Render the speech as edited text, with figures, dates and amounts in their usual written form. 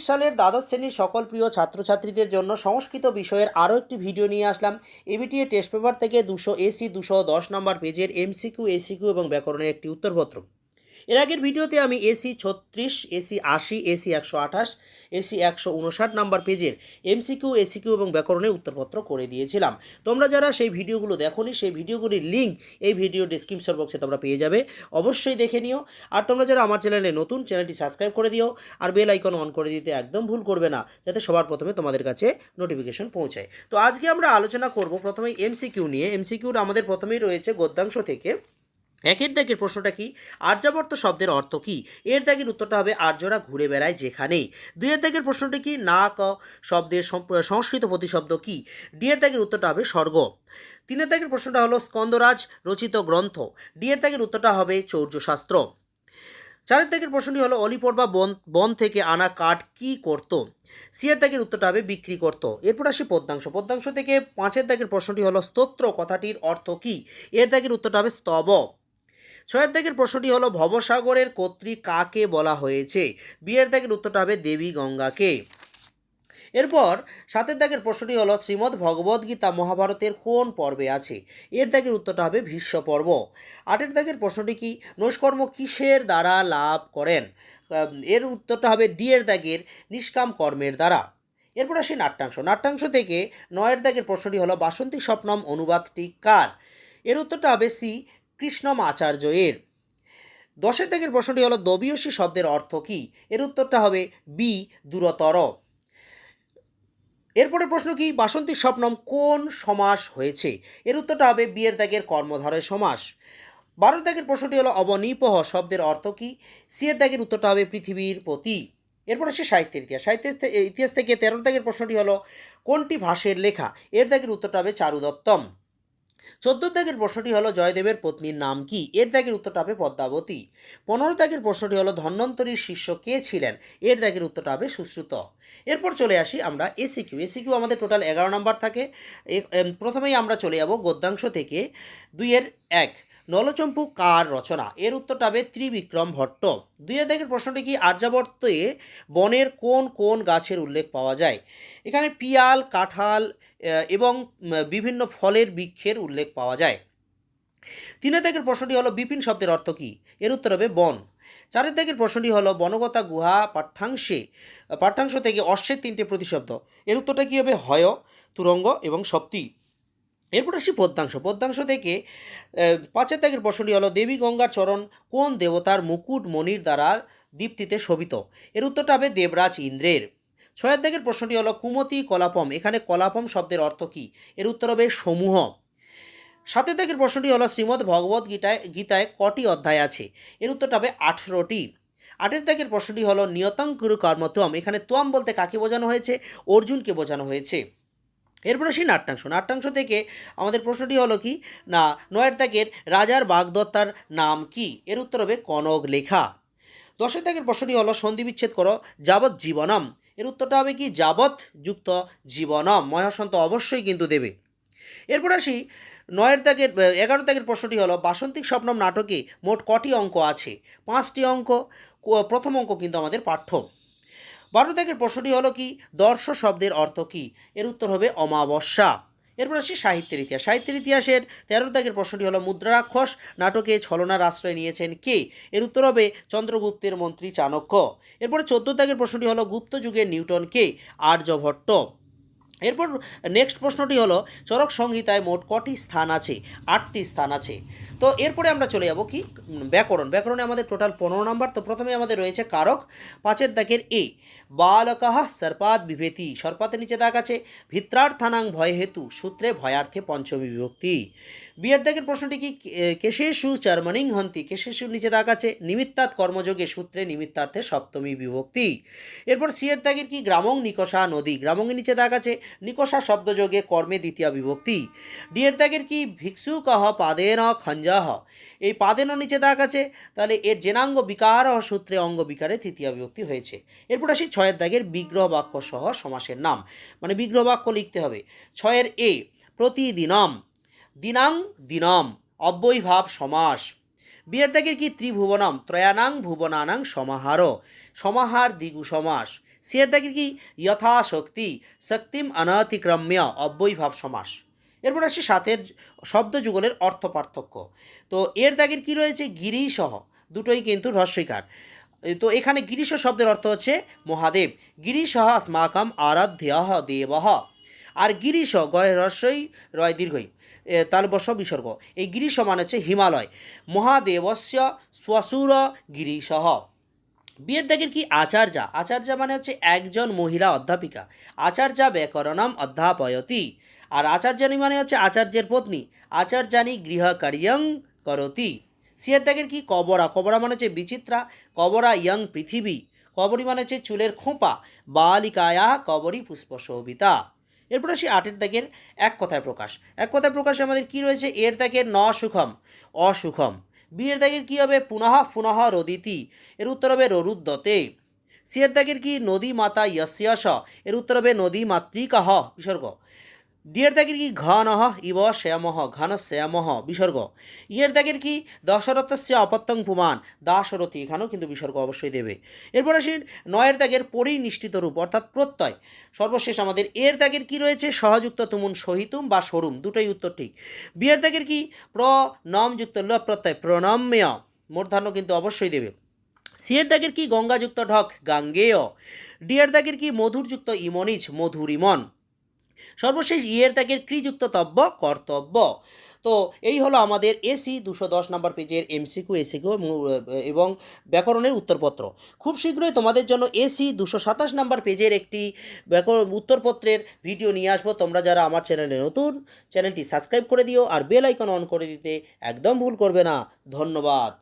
সালের দ্বাদশ শ্রেণীর সকল প্রিয় ছাত্রছাত্রীদের জন্য সংস্কৃত বিষয়ের আরও একটি ভিডিও নিয়ে আসলাম। এবিটিএ টেস্ট পেপার থেকে 210 নম্বর পেজের এমসিকিউ, এসিকিউ এবং ব্যাকরণের একটি উত্তরপত্র। এর আগের ভিডিওতে আমি এসি 36, এসি 80, এসি 128, এসি 159 নম্বর পেজের এমসিকিউ, এসিকিউ এবং ব্যাকরণের উত্তরপত্র করে দিয়েছিলাম। তোমরা যারা সেই ভিডিওগুলো দেখোনি, সেই ভিডিওগুলির লিঙ্ক এই ভিডিও ডিসক্রিপশন বক্সে তোমরা পেয়ে যাবে, অবশ্যই দেখে নিও। আর তোমরা যারা আমার চ্যানেলে নতুন, চ্যানেলটি সাবস্ক্রাইব করে দিও আর বেল আইকন অন করে দিতে একদম ভুল করবে না, যাতে সবার প্রথমে তোমাদের কাছে নোটিফিকেশন পৌঁছায়। তো আজকে আমরা আলোচনা করব প্রথমেই এমসিকিউ নিয়ে। এমসিকিউর আমাদের প্রথমেই রয়েছে গদ্যাংশ থেকে। একের দাগের প্রশ্নটা কি? আর্যাবর্ত শব্দের অর্থ কি? এর দাগের উত্তরটা হবে আর্যরা ঘুরে বেড়ায় যেখানেই। দুইয়ের দাগের প্রশ্নটি কি? না ক শব্দের সংস্কৃত প্রতিশব্দ কি? ডি এর দাগের উত্তরটা হবে স্বর্গ। তিনের দাগের প্রশ্নটা হলো স্কন্দরাজ রচিত গ্রন্থ। ডি এর দাগের উত্তরটা হবে চৌর্যশাস্ত্র। চারের দাগের প্রশ্নটি হলো অলিপড়বা বন থেকে আনা কাঠ কি করত? সি এর দাগের উত্তরটা হবে বিক্রি করত। এরপর আসি পদ্যাংশ। পদ্যাংশ থেকে পাঁচের দাগের প্রশ্নটি হলো স্তোত্র কথাটির অর্থ কি? এর দাগের উত্তরটা হবে স্তব। ছয়ের দাগের প্রশ্নটি হলো ভবসাগরের কর্ত্রী কাকে বলা হয়েছে? বিয়ের দাগের উত্তরটা হবে দেবী গঙ্গাকে। এরপর সাতের দাগের প্রশ্নটি হলো শ্রীমদ্ ভগবদ্গীতা মহাভারতের কোন পর্বে আছে? এর দাগের উত্তরটা হবে ভীষ্ম পর্ব। আটের দাগের প্রশ্নটি কি? নৈষ্কর্ম কিসের দ্বারা লাভ করেন? এর উত্তরটা হবে ডি এর দাগের নিষ্কাম কর্মের দ্বারা। এরপর আসি নাট্যাংশ। নাট্যাংশ থেকে নয়ের দাগের প্রশ্নটি হলো বাসন্তী স্বপ্নম অনুবাদটি কার? এর উত্তরটা হবে সি কৃষ্ণম আচার্য এর। দশের দাগের প্রশ্নটি হলো দবিয়সী শব্দের অর্থ কি? এর উত্তরটা হবে বি দূরতর। এরপরে প্রশ্ন কি? বাসন্তী স্বপ্নম কোন সমাস হয়েছে? এর উত্তরটা হবে বি এর দাগের কর্মধারয় সমাস। 12 দাগের প্রশ্নটি হলো অবনিপহ শব্দের অর্থ কি? সি এর দাগের উত্তরটা হবে পৃথিবীর প্রতি। এরপর আসে সাহিত্যের ইতিহাস। সাহিত্যের ইতিহাস থেকে 13 দাগের প্রশ্নটি হলো কোনটি ভাষের লেখা? এর দাগের উত্তরটা হবে চারুদত্তম। 14 দাগের প্রশ্নটি হলো জয়দেবের পত্নীর নাম কি? এর দাগের উত্তরটা হবে পদ্মাবতী। 15 দাগের প্রশ্নটি হলো ধন্বন্তরীর শিষ্য কে ছিলেন? এর দাগের উত্তরটা হবে সুশ্রুত। এরপর চলে আসি আমরা এসিকিউ। এসিকিউ আমাদের টোটাল 11 নম্বর থাকে। প্রথমেই আমরা চলে যাব গদ্যাংশ থেকে 2-1 নলচম্পু কার রচনা? এর উত্তরটা হবে ত্রিবিক্রম ভট্ট। 2 দাগের প্রশ্নটি কি? আর্যাবর্তে বনের কোন কোন গাছের উল্লেখ পাওয়া যায়? এখানে পিয়াল, কাঁঠাল এবং বিভিন্ন ফলের বৃক্ষের উল্লেখ পাওয়া যায়। 3 দাগের প্রশ্নটি হলো বিপিন শব্দের অর্থ কি? এর উত্তর হবে বন। 4 দাগের প্রশ্নটি হলো বনগতা গুহা পাঠ্যাংশ থেকে অশ্বের 3টে প্রতিশব্দ। এর উত্তরটা কী হবে? হয়, তুরঙ্গ এবং সপ্তি। এরপর আসি পদ্যাংশ। পদ্যাংশ থেকে 5 দাগের প্রশ্নটি হলো দেবী গঙ্গার চরণ কোন দেবতার মুকুট মণির দ্বারা দীপ্তিতে শোভিত? এর উত্তরটা হবে দেবরাজ ইন্দ্রের। 6 দাগের প্রশ্নটি হলো কুমতি কলাপম, এখানে কলাপম শব্দের অর্থ কী? এর উত্তর হবে সমূহ। 7 দাগের প্রশ্নটি হলো শ্রীমদ্ গীতায় কটি অধ্যায় আছে? এর উত্তরটা হবে 18টি। 8 দাগের প্রশ্নটি হলো নিয়তং কুরু কর্ম ত্বম, এখানে ত্বম বলতে কাকে বোঝানো হয়েছে? অর্জুনকে বোঝানো হয়েছে। এরপর আসি নাট্যাংশ। নাট্যাংশ থেকে আমাদের প্রশ্নটি হলো কি? না 9 দাগের রাজার বাগদত্তার নাম কি? এর উত্তর হবে কনক লেখা। 10 দাগের প্রশ্নটি হলো সন্ধি বিচ্ছেদ করো যাবৎ জীবনম, এর উত্তরটা হবে কি? যাবৎ যুক্ত জীবনম। মহাসন্ত অবশ্যই কিন্তু দেবে। এরপর আসি 11 দাগের প্রশ্নটি হলো বাসন্তিক স্বপ্নম নাটকে মোট কটি অঙ্ক আছে? 5টি অঙ্ক। প্রথম অঙ্ক কিন্তু আমাদের পাঠ্য। 12 দাগের প্রশ্নটি হলো কি? দর্শ শব্দের অর্থ কি? এর উত্তর হবে অমাবস্যা। এরপর আসি সাহিত্যের ইতিহাস। সাহিত্যের ইতিহাসের 13 দাগের প্রশ্নটি হলো মুদ্রারাক্ষস নাটকে ছলনার আশ্রয় নিয়েছেন কে? এর উত্তর হবে চন্দ্রগুপ্তের মন্ত্রী চাণক্য। এরপরে 14 দাগের প্রশ্নটি হলো গুপ্ত যুগের নিউটন কে? আর্যভট্ট। এরপর নেক্সট প্রশ্নটি হলো চরক সংহিতায় মোট কটি স্থান আছে? 8টি স্থান আছে। তো এরপরে আমরা চলে যাব কি? ব্যাকরণ। ব্যাকরণে আমাদের টোটাল 15 নম্বর। তো প্রথমে আমাদের রয়েছে কারক। 5 দাগের এ বালকঃ সর্পাদ বিভেতি, সর্পাতের নিচে দাগ আছে। ভিত্রার্থানাং ভয় হেতু, সূত্রে ভয়ার্থে পঞ্চমী বিভক্তি। বিয়ের দাগের প্রশ্নটি কি? কেশেষু চর্মণিং হন্তি, কেশেষুর নিচে দাগ আছে। নিমিত্তাৎ কর্মযোগে, সূত্রে নিমিত্তার্থে সপ্তমী বিভক্তি। এরপর সি এর দাগের কি? গ্রামং নিকষা নদী, গ্রামংয়ের নিচে দাগ আছে। নিকষা শব্দযোগে কর্মে দ্বিতীয় বিভক্তি। ডি এর দাগের কি? ভিক্ষুকঃ পাদেন খঞ্জঃ, এই পাদেন নিচে দাগ আছে, তাহলে এর জেনাঙ্গ বিকার সূত্রে অঙ্গ বিকারে তৃতীয় বিভক্তি হয়েছে। এরপর আসি 6 দাগের বিগ্রহ বাক্য সহ সমাসের নাম, মানে বিগ্রহ বাক্য লিখতে হবে। 6 এ প্রতিদিনম, দিনাং দিনম, অব্যয়ীভাব সমাস। বিয়ের দাগের কি? ত্রিভুবনম, ত্রয়ানাং ভুবনানাং সমাহার। সমাহার দ্বিগু সমাস। সি এর দাগের কি যথাশক্তি, শক্তিম অনতিক্রম্য অব্যয়ীভাব সমাস। এরপর আসি সাথের শব্দ যুগলের অর্থ পার্থক্য। তো এর দাগের কি রয়েছে গিরিসহ, দুটোই কিন্তু হ্রস্বইকার। তো এখানে গিরিশ শব্দের অর্থ হচ্ছে মহাদেব। গিরিশः अस्माकम् आराध्यः দেবः। আর গিরিশ গয় হ্রস্বই রয় দীর্ঘই তালবশ বিসর্গ। এই গিরিশ মানে হচ্ছে হিমালয়। মহাদেবস্য শ্মশুর গিরিশः। বিয়ের দাগের কি আচার্যা। আচার্যা মানে হচ্ছে একজন মহিলা অধ্যাপিকা। আচার্যা ব্যাকরণম অধ্যাপয়তি। আর আচার্যানী মানে হচ্ছে আচার্যের পত্নী। আচার্যানী গৃহকার্যং করতি। সিয়ের দাগের কি কবরা। কবরা মানে হচ্ছে বিচিত্রা। কবরা ইয়ং পৃথিবী। কবরী মানে হচ্ছে চুলের খোঁপা। বালিকায়া কবরী পুষ্পশোভিতা। এরপর আসি আটের দাগের এক কথায় প্রকাশ। এক কথায় প্রকাশে আমাদের কি রয়েছে এর দাগের ন সুখম অসুখম। বিয়ের দাগের কী হবে পুনঃ পুনঃ রদিতি। এর উত্তর হবে ররুদ্যতে। সিয়ের দাগের কি নদী মাতা ইয়স্যস। এর উত্তর হবে নদী মাতৃকাহ বিসর্গ। ডিয়ের দাগের কি ঘনঃ ইব শ্যামহ ঘন শ্যামহ বিসর্গ। ইয়ের দাগের কি দশরথস্য অপত্যং পুমান দাশরথী, এখানেও কিন্তু বিসর্গ অবশ্যই দেবে। এরপর আসি নয়ের দাগের পরিনিষ্ঠিত রূপ অর্থাৎ প্রত্যয়। সর্বশেষ আমাদের এর দাগের কি রয়েছে সহযুক্ত তুমুন সহিতুম বা সরুম, দুটোই উত্তর ঠিক। বিয়ের দাগের কি প্রণমযুক্ত ল প্রত্যয় প্রণম্য, মূর্ধন্য কিন্তু অবশ্যই দেবে। সিয়ের দাগের কি গঙ্গাযুক্ত ঢক গাঙ্গেয়। ডিয়ের দাগের কি মধুরযুক্ত ইমনিজ মধুরিমন। সর্বশেষ ইয়ের দাগের ক্রিযুক্ত তব্য কর্তব্য। তো এই হলো আমাদের এসি 210 নম্বর পেজের এমসিকিউ এসিকিউ এবং ব্যাকরণের উত্তরপত্র। খুব শীঘ্রই তোমাদের জন্য এসি 227 নম্বর পেজের একটি উত্তরপত্রের ভিডিও নিয়ে আসবো। তোমরা যারা আমার চ্যানেলে নতুন, চ্যানেলটি সাবস্ক্রাইব করে দিও আর বেল আইকন অন করে দিতে একদম ভুল করবে না। ধন্যবাদ।